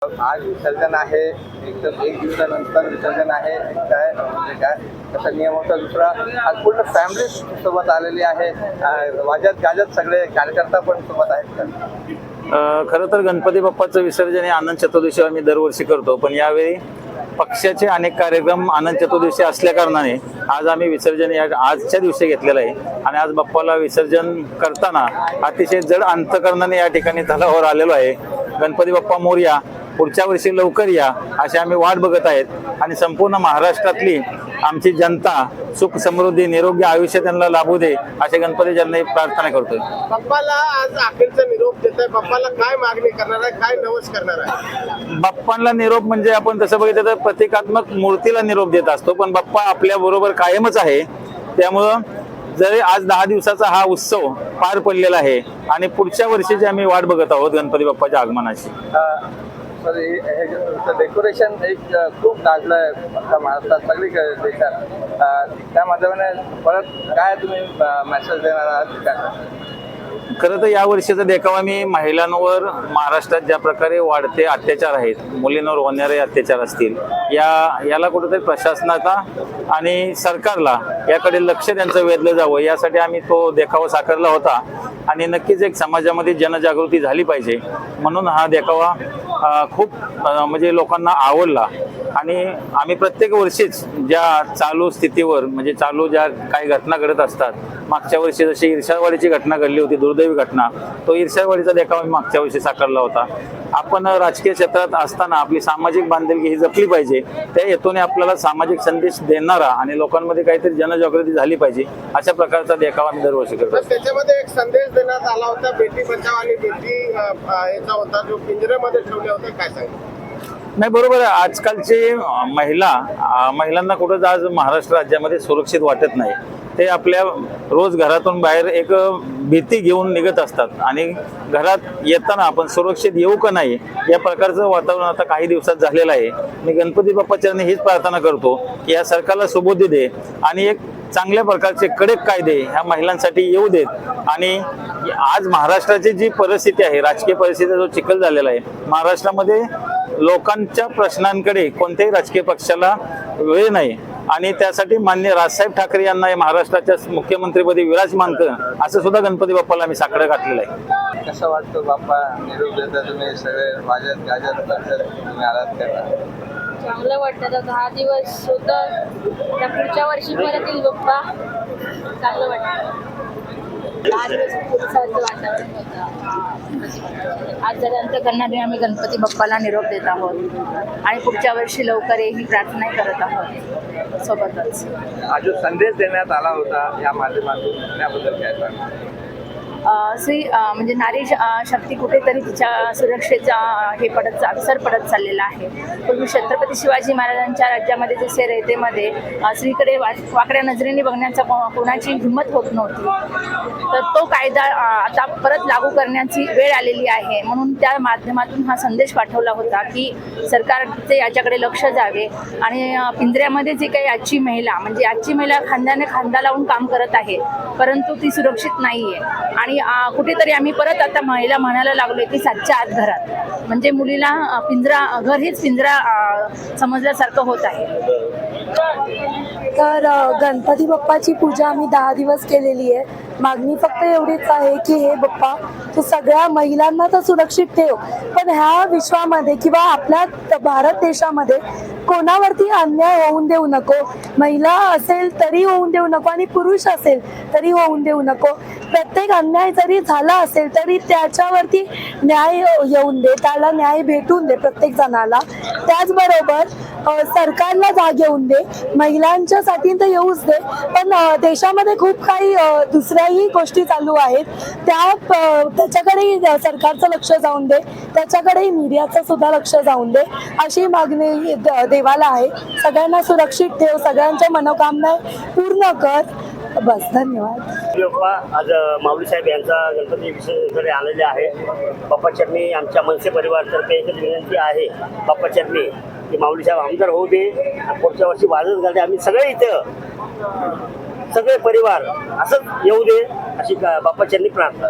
आज विसर्जन आहे, एकदम एक दिवसानंतर विसर्जन आहे. काय म्हणजे काय कसा नियम होता दुसरा. आज पूर्ण फॅमिली सोबत आलेली आहे. वाजत गाजत सगळे कार्यकर्ता पण सोबत आहेत. खरं तर गणपती बाप्पाचं विसर्जन हे आनंद चतुर्दशी आम्ही दरवर्षी करतो, पण यावेळी पक्षाचे अनेक कार्यक्रम आनंद चतुर्दशी असल्या कारणाने आज आम्ही विसर्जन या आजच्या दिवशी घेतलेलं आहे. आणि आज बाप्पाला विसर्जन करताना अतिशय जड अंतकरणाने या ठिकाणी तलावावर आलेलो आहे. गणपती बाप्पा मोरया, पुढच्या वर्षी लवकर या अशी आम्ही वाट बघत आहेत. आणि संपूर्ण महाराष्ट्रातली आमची जनता सुख समृद्धी निरोगी आयुष्य त्यांना लाभू दे असे गणपती ज्यांना प्रार्थना करतोय. बाप्पाला आज अखेरचा निरोप देत आहे. बाप्पाला काय मागणी करणार आहे, काय नवस करणार आहे? बाप्पांना निरोप म्हणजे आपण तसं बघितलं तर प्रतिकात्मक मूर्तीला निरोप देत असतो, पण बाप्पा आपल्या बरोबर कायमच आहे. त्यामुळं जरी आज 10 दिवसाचा हा उत्सव पार पडलेला आहे आणि पुढच्या वर्षीची आम्ही वाट बघत आहोत गणपती बाप्पाच्या आगमनाची. डेकोरेशन एक खूप गाजलंय महाराष्ट्रात सगळीकडे देशात. त्या माध्यमाने परत काय तुम्ही मेसेज देणार आहात? खरं तर या वर्षीचा देखावा मी महिलांवर महाराष्ट्रात ज्या प्रकारे वाढते अत्याचार आहेत, मुलींवर होणारे अत्याचार असतील, याला कुठेतरी प्रशासनाला आणि सरकारला याकडे लक्ष त्यांचं वेधलं जावं यासाठी आम्ही तो देखावा साकारला होता. आणि नक्कीच एक समाजामध्ये जनजागृती झाली पाहिजे म्हणून हा देखावा खूप म्हणजे लोकांना आवडला. आणि आम्ही प्रत्येक वर्षीच ज्या चालू स्थितीवर म्हणजे चालू ज्या काही घटना घडत असतात, मागच्या वर्षी जशी इर्षावाडीची घटना घडली होती, दुर्दैवी घटना, तो इर्षावाडीचा देखावा मी मागच्या वर्षी साकारला होता. आपण राजकीय क्षेत्रात असताना आपली सामाजिक बांधिलकी ही जपली पाहिजे. त्या हेतूने आपल्याला सामाजिक संदेश देणारा आणि लोकांमध्ये काहीतरी जनजागृती झाली पाहिजे अशा प्रकारचा देखावा मी दरवर्षी करतो. त्याच्यामध्ये एक संदेश देण्यात आला होता, बेटी बचाव आणि बेटी याचा होता, जो पिंजऱ्यामध्ये ठेवले होते. काय सांगितलं? नाही, बरोबर आहे. आजकालचे महिलांना कुठंच आज महाराष्ट्र राज्यामध्ये सुरक्षित वाटत नाही. ते आपल्या रोज घरातून बाहेर एक भीती घेऊन निघत असतात आणि घरात येताना आपण सुरक्षित येऊ का नाही या प्रकारचं वातावरण आता काही दिवसात झालेलं आहे. मी गणपती बाप्पाचरणी हीच प्रार्थना करतो की या सरकारला सुबुद्धी दे आणि एक चांगल्या प्रकारचे कडक कायदे ह्या महिलांसाठी येऊ देत. आणि आज महाराष्ट्राची जी परिस्थिती आहे, राजकीय परिस्थितीचा जो चिखल झालेला आहे महाराष्ट्रामध्ये, लोकांच्या प्रश्नांकडे कोणत्याही राजकीय पक्षाला वेळ नाही. आणि त्यासाठी माननीय राजसाहेब ठाकरे यांना महाराष्ट्राच्या मुख्यमंत्रीपदी विराजमान करणं असं सुद्धा गणपती बाप्पाला आम्ही साकडं घातलेलं आहे. कसं वाटतं बाप्पा निरोप देता तुम्ही सगळे वाजत गाजत तुम्ही आलात का? चांगलं वाटतं. आता 10 दिवस होतं, त्या पुढच्या वर्षी परत येईल बाप्पा. चांगलं वाटतं. 10 दिवस उत्साहाचं वातावरण होतं. आज झाल्यानंतर करणारे आम्ही गणपती बाप्पाला निरोप देत आहोत आणि पुढच्या वर्षी लवकर ही प्रार्थना करत आहोत सोबतच. आज जो संदेश देण्यात आला होता या माध्यमातून त्याबद्दल काय सांगा? म्हणजे नारी शक्ती कुठेतरी तिच्या सुरक्षेचा विसर पडत चाललेला आहे. पूर्वी छत्रपती शिवाजी महाराजांच्या राज्यामध्ये जसे रयतेमध्ये स्त्रीकडे वाकड्या नजरेने बघण्याचा कोणाची हिंमत होत नव्हती, तर तो कायदा आता परत लागू करण्याची वेळ आलेली आहे. म्हणून त्या माध्यमातून हा संदेश पाठवला होता की सरकारचे याच्याकडे लक्ष द्यावे. आणि पिंजऱ्यामध्ये जी काही आजची महिला खांद्याने खांदा लावून काम करत आहे, परंतु ती सुरक्षित नाही आहे. आणि कुठेतरी आम्ही परत आता महिला म्हणायला लागलोय की 7च्या आत घरात, म्हणजे मुलीला घर हेच पिंजरा समजल्यासारखं होत आहे. तर गणपती बाप्पाची पूजा आम्ही 10 दिवस केलेली आहे. मागणी फक्त एवढीच आहे की हे बाप्पा तू सगळ्या महिलांना तर सुरक्षित ठेव, पण ह्या विश्वामध्ये किंवा आपल्या भारत देशामध्ये कोणावरती अन्याय होऊन देऊ नको. महिला असेल तरी होऊन देऊ नको आणि पुरुष असेल तरी होऊन देऊ नको. प्रत्येक अन्याय जरी झाला असेल तरी त्याच्यावरती न्याय येऊन दे, त्याला न्याय भेटून दे प्रत्येक जणाला. त्याचबरोबर सरकारला जाग येऊन दे, महिलांच्यासाठी तर येऊच दे, पण देशामध्ये खूप काही दुसऱ्याही गोष्टी चालू आहेत, त्याच्याकडेही सरकारचं लक्ष जाऊन दे, त्याच्याकडेही मीडियाचं सुद्धा लक्ष जाऊन दे अशी मागणी देवाला आहे. सगळ्यांना सुरक्षित ठेव, सगळ्यांच्या मनोकामना पूर्ण कर. बस, धन्यवाद. आज माऊली साहेब यांचा गणपती विसर्जन आलेले आहे. बाप्पा चरणी आमच्या मनसे परिवारातर्फे एकच विनंती आहे बाप्पा चरणी की माऊली साहेब आमदार होऊ दे, पुढच्या वर्षी वाजत घालते, आम्ही सगळे इथं सगळे परिवार असंच येऊ दे अशी बाप्पा चरणी प्रार्थना.